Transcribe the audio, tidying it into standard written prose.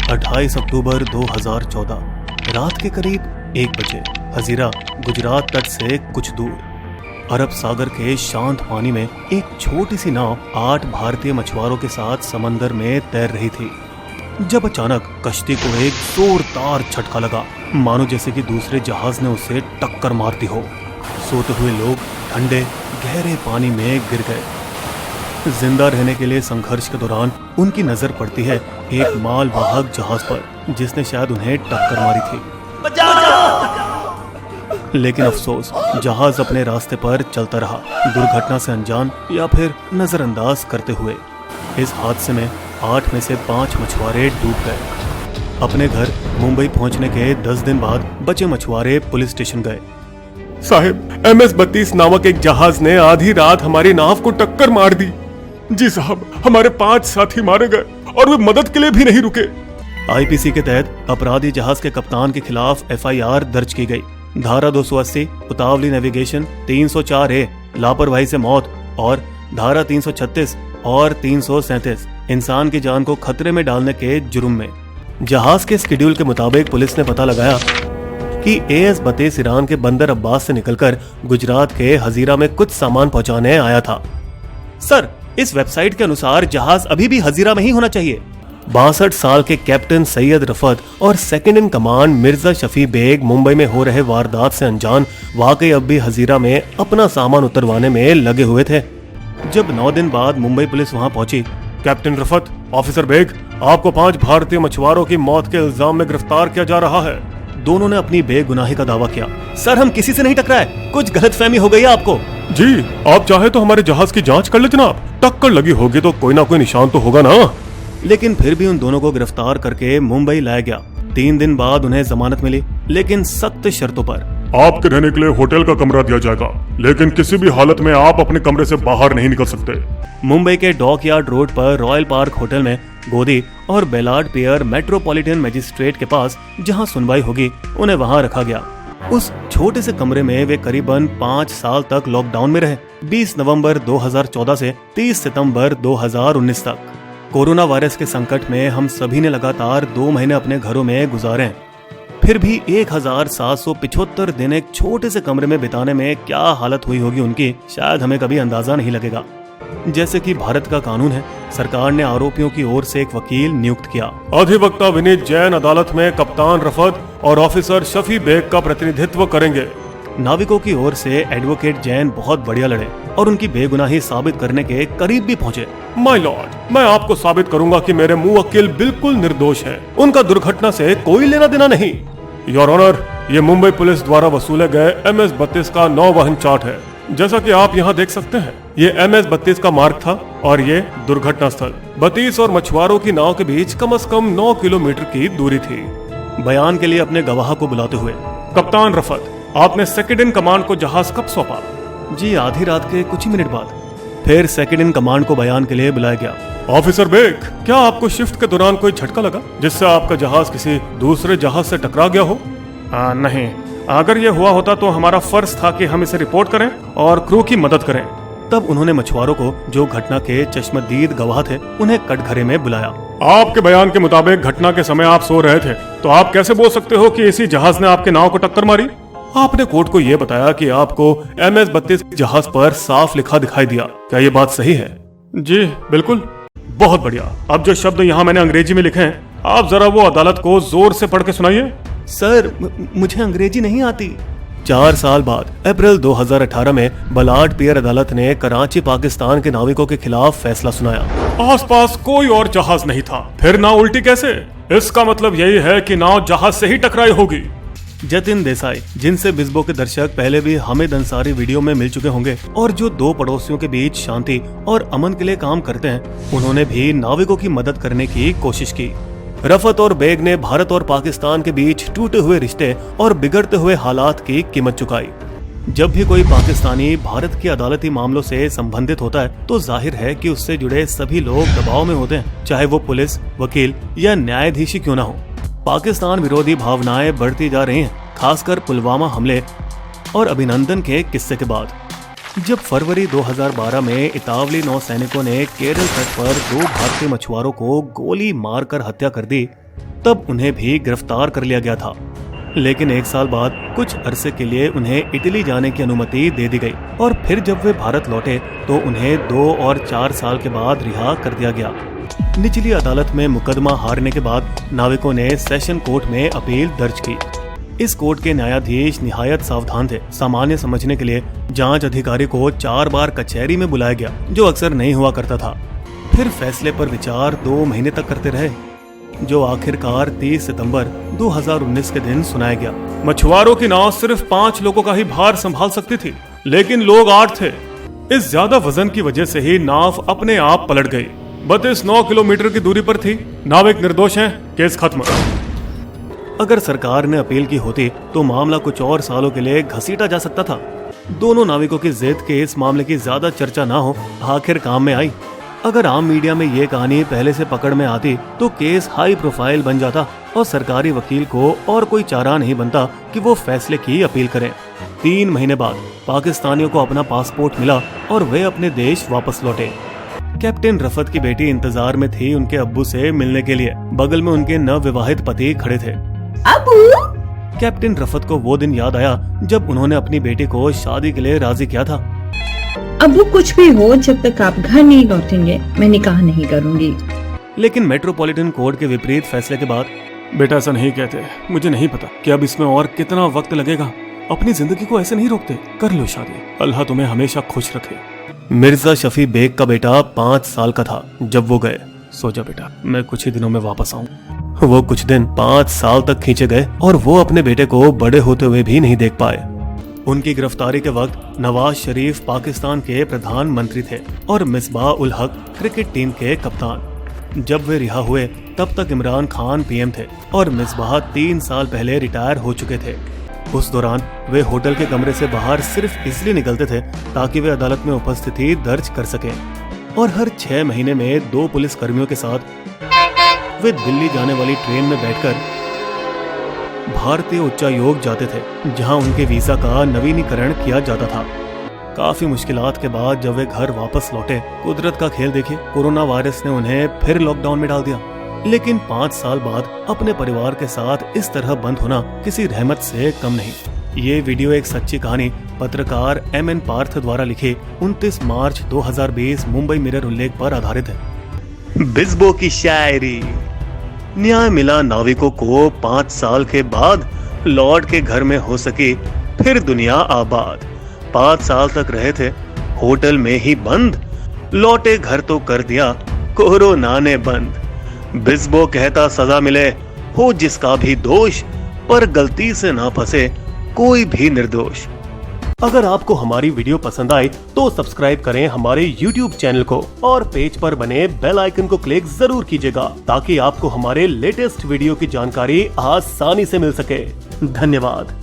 28 अक्टूबर 2014 रात के करीब 1 बजे हजीरा गुजरात तट से कुछ दूर अरब सागर के शांत पानी में एक छोटी सी नाव 8 भारतीय मछुआरों के साथ समंदर में तैर रही थी, जब अचानक कश्ती को एक जोरदार झटका लगा, मानो जैसे कि दूसरे जहाज ने उसे टक्कर मार दी हो। सोते हुए लोग ठंडे गहरे पानी में गिर गए। जिंदा रहने के लिए संघर्ष के दौरान उनकी नजर पड़ती है एक मालवाहक जहाज पर, जिसने शायद उन्हें टक्कर मारी थी। लेकिन अफसोस, जहाज अपने रास्ते पर चलता रहा, दुर्घटना से अनजान या फिर नजरअंदाज करते हुए। इस हादसे में 8 में से 5 मछुआरे डूब गए। अपने घर मुंबई पहुंचने के 10 दिन बाद बचे मछुआरे पुलिस स्टेशन गए। साहब, MS 32 नामक एक जहाज ने आधी रात हमारी नाव को टक्कर मार दी। जी साहब, हमारे 5 साथी मारे गए और वे मदद के लिए भी नहीं रुके। IPC के तहत अपराधी जहाज के कप्तान के खिलाफ FIR दर्ज की गई। धारा 280 उतावली नेविगेशन, 304A लापरवाही से मौत और धारा 336 और 337 इंसान की जान को खतरे में डालने के जुर्म में। जहाज के शेड्यूल के मुताबिक पुलिस ने पता लगाया कि AS 32 ईरान के बंदर अब्बास से निकलकर गुजरात के हजीरा में कुछ सामान पहुंचाने आया था। सर, इस वेबसाइट के अनुसार जहाज अभी भी हजीरा में ही होना चाहिए। 62 साल के कैप्टन सैयद रफत और second in command Mirza Shafi Baig Mumbai में हो रहे वारदात से अनजान वाकई अब भी हजीरा में अपना सामान उतरवाने में लगे हुए थे। जब 9 दिन बाद मुंबई पुलिस वहां पहुंची, कैप्टन रफत, ऑफिसर बेग, आपको 5 भारतीय मछुआरों की मौत के इल्जाम में गिरफ्तार किया जा रहा है। दोनों ने अपनी बेगुनाही का दावा किया। सर, हम किसी से नहीं टकराए, कुछ गलतफहमी हो गई है आपको। जी, आप चाहे तो हमारे जहाज की जांच कर ले जनाब। टक्कर लगी होगी तो कोई ना कोई निशान तो होगा ना। लेकिन फिर भी उन दोनों को गिरफ्तार करके मुंबई लाया गया। 3 दिन बाद उन्हें जमानत मिली, लेकिन सख्त शर्तों पर। आपके रहने के लिए होटल का कमरा दिया जाएगा, लेकिन किसी भी हालत में आप अपने कमरे से बाहर नहीं निकल सकते। मुंबई के डॉकयार्ड रोड पर रॉयल पार्क होटल में गोदी और बेलार्ड पियर मेट्रोपॉलिटन मजिस्ट्रेट के पास जहां सुनवाई होगी, उन्हें वहां रखा गया। उस छोटे से कमरे में वे करीबन 5 साल तक लॉकडाउन में रहे, 20 नवंबर 2014 से 30 सितंबर 2019 तक। कोरोना वायरस के संकट में हम सभी ने लगातार 2 महीने अपने घरों में गुजारे हैं। फिर भी 1775 दिन एक छोटे से कमरे में बिताने में क्या हालत हुई होगी उनकी, शायद हमें कभी अंदाजा नहीं लगेगा। जैसे कि भारत का कानून है, सरकार ने आरोपियों की ओर से एक वकील नियुक्त किया। अधिवक्ता विनीत जैन अदालत में कप्तान रफत और ऑफिसर शफी बेग का प्रतिनिधित्व करेंगे। नाविकों की ओर से एडवोकेट जैन बहुत बढ़िया लड़े और उनकी बेगुनाही साबित करने के करीब भी पहुंचे। माय लॉर्ड, मैं आपको साबित करूंगा कि मेरे मुवक्किल बिल्कुल निर्दोष हैं। उनका दुर्घटना से कोई लेना देना नहीं। योर ऑनर, ये मुंबई पुलिस द्वारा वसूले गए MS 32 का 9 वाहन चार्ट है। जैसा कि आप यहाँ देख सकते हैं, ये MS 32 का मार्ग था और ये दुर्घटना स्थल। 32 और मछुआरों की नाव के बीच कम से कम 9 किलोमीटर की दूरी थी। बयान के लिए अपने गवाह को बुलाते हुए, कप्तान रफत, आपने सेकंड इन कमांड को जहाज कब सौंपा? जी, आधी रात के कुछ ही मिनट बाद। फिर सेकंड इन कमांड को बयान के लिए बुलाया गया। ऑफिसर बेग, क्या आपको शिफ्ट के दौरान कोई झटका लगा जिससे आपका जहाज किसी दूसरे जहाज से टकरा गया हो? नहीं, अगर ये हुआ होता तो हमारा फर्ज था कि हम इसे रिपोर्ट करें और क्रू की मदद करें। तब उन्होंने मछुआरों को, जो घटना के चश्मदीद गवाह थे, उन्हें कटघरे में बुलाया। आपके बयान के मुताबिक घटना के समय आप सो रहे थे, तो आप कैसे बोल सकते हो कि इसी जहाज ने आपके नाव को टक्कर मारी? आपने कोर्ट को यह बताया कि आपको MS 32 जहाज पर साफ लिखा दिखाई दिया। क्या ये बात सही है? जी बिल्कुल। बहुत बढ़िया। अब जो शब्द यहाँ मैंने अंग्रेजी में लिखे हैं, आप जरा वो अदालत को जोर से पढ़ के सुनाइए। सर, मुझे अंग्रेजी नहीं आती। 4 साल बाद अप्रैल 2018 में बलार्ड पियर अदालत ने कराची पाकिस्तान के नाविकों के खिलाफ फैसला सुनाया। आसपास कोई और जहाज नहीं था, फिर नाव उल्टी कैसे? इसका मतलब यही है कि नाव जहाज से ही टकराई होगी। जतिन देसाई, जिनसे बिस्बो के दर्शक पहले भी हामिद अंसारी वीडियो में मिल चुके होंगे और जो 2 पड़ोसियों के बीच शांति और अमन के लिए काम करते हैं, उन्होंने भी नाविकों की मदद करने की कोशिश की। रफत और बेग ने भारत और पाकिस्तान के बीच टूटे हुए रिश्ते और बिगड़ते हुए हालात की कीमत चुकाई। जब भी कोई पाकिस्तानी भारत की अदालती मामलों से संबंधित होता है, तो जाहिर है कि उससे जुड़े सभी लोग दबाव में होते हैं, चाहे वो पुलिस, वकील या न्यायाधीश क्यों ना हो। पाकिस्तान विरोधी भावनाएं बढ़ती जा रही हैं, खासकर पुलवामा हमले और अभिनंदन के किस्से के बाद। जब फरवरी 2012 में इतावली नौसैनिकों ने केरल तट पर 2 भारतीय मछुआरों को गोली मारकर हत्या कर दी, तब उन्हें भी गिरफ्तार कर लिया गया था। लेकिन 1 साल बाद कुछ अरसे के लिए उन्हें इटली जाने की अनुमति दे दी गई और फिर जब वे भारत लौटे तो उन्हें 2 और 4 साल के बाद रिहा कर दिया गया। निचली अदालत में मुकदमा हारने के बाद नाविकों ने सेशन कोर्ट में अपील दर्ज की। इस कोर्ट के न्यायाधीश निहायत सावधान थे। सामान्य समझने के लिए जांच अधिकारी को 4 बार कचहरी में बुलाया गया, जो अक्सर नहीं हुआ करता था। फिर फैसले पर विचार 2 महीने तक करते रहे, जो आखिरकार 30 सितंबर 2019 के दिन सुनाया गया। मछुआरों की नाव सिर्फ 5 लोगों का ही भार संभाल सकती थी, लेकिन लोग 8 थे। इस ज्यादा वजन की वजह से ही नाव अपने आप पलट गई। 32 किलोमीटर की दूरी पर थी। नाविक निर्दोष हैं, केस खत्म। अगर सरकार ने अपील की होती तो मामला कुछ और सालों के लिए घसीटा जा सकता था। दोनों नाविकों की जिद के इस मामले की ज्यादा चर्चा ना हो, आखिर काम में आई। अगर आम मीडिया में ये कहानी पहले से पकड़ में आती तो केस हाई प्रोफाइल बन जाता और सरकारी वकील को और कोई चारा नहीं बनता कि वो फैसले की अपील करें। 3 महीने बाद पाकिस्तानियों को अपना पासपोर्ट मिला और वे अपने देश वापस लौटे। कैप्टन रफत की बेटी इंतजार में थी उनके अब्बू से मिलने के लिए। बगल में उनके नवविवाहित पति खड़े थे। अब्बू! कैप्टन रफत को वो दिन याद आया जब उन्होंने अपनी बेटी को शादी के लिए राजी किया था। अब्बू, कुछ भी हो, जब तक आप घर नहीं लौटेंगे मैं निकाह नहीं करूंगी। लेकिन मेट्रोपॉलिटन कोर्ट के विपरीत फैसले के बाद बेटा ऐसा नहीं कहते। मुझे नहीं पता कि अब इसमें और कितना वक्त लगेगा। अपनी जिंदगी को ऐसे नहीं रोकते। कर लो शादी। अल्लाह तुम्हें हमेशा खुश रखे। मिर्जा शफी बेग का बेटा 5 साल का था जब वो गए। सो जा बेटा, मैं कुछ ही दिनों में वापस आऊं। वो कुछ दिन 5 साल तक खींचे गए और वो अपने बेटे को बड़े होते हुए भी नहीं देख पाए। उनकी गिरफ्तारी के वक्त नवाज शरीफ पाकिस्तान के प्रधानमंत्री थे और मिसबाह उल हक क्रिकेट टीम के कप्तान। जब वे रिहा हुए तब तक इमरान खान पीएम थे और मिसबाह 3 साल पहले रिटायर हो चुके थे। उस दौरान वे होटल के कमरे से बाहर सिर्फ इसलिए निकलते थे ताकि वे अदालत में उपस्थिति दर्ज कर सकें और हर 6 महीने में 2 पुलिस कर्मियों के साथ वे दिल्ली जाने वाली ट्रेन में बैठकर भारतीय उच्चायोग जाते थे, जहां उनके वीजा का नवीनीकरण किया जाता था। काफी मुश्किलात के बाद जब वे घर वापस लौटे, कुदरत का खेल देखे, कोरोना वायरस ने उन्हें फिर लॉकडाउन में डाल दिया। लेकिन 5 साल बाद अपने परिवार के साथ इस तरह बंद होना किसी रहमत से कम नहीं। ये वीडियो एक सच्ची कहानी पत्रकार MN पार्थ द्वारा लिखे 29 मार्च 2020 मुंबई मिरर उल्लेख पर आधारित है। बिस्बो की शायरी। न्याय मिला नाविकों को 5 साल के बाद, लौट के घर में हो सकी फिर दुनिया आबाद। 5 साल तक रहे थे होटल में ही बंद, लौटे घर तो कर दिया कोरोना ने बंद। बिस्बो कहता सजा मिले हो जिसका भी दोष, पर गलती से ना फंसे कोई भी निर्दोष। अगर आपको हमारी वीडियो पसंद आई तो सब्सक्राइब करें हमारे YouTube चैनल को और पेज पर बने बेल आइकन को क्लिक जरूर कीजिएगा ताकि आपको हमारे लेटेस्ट वीडियो की जानकारी आसानी से मिल सके। धन्यवाद।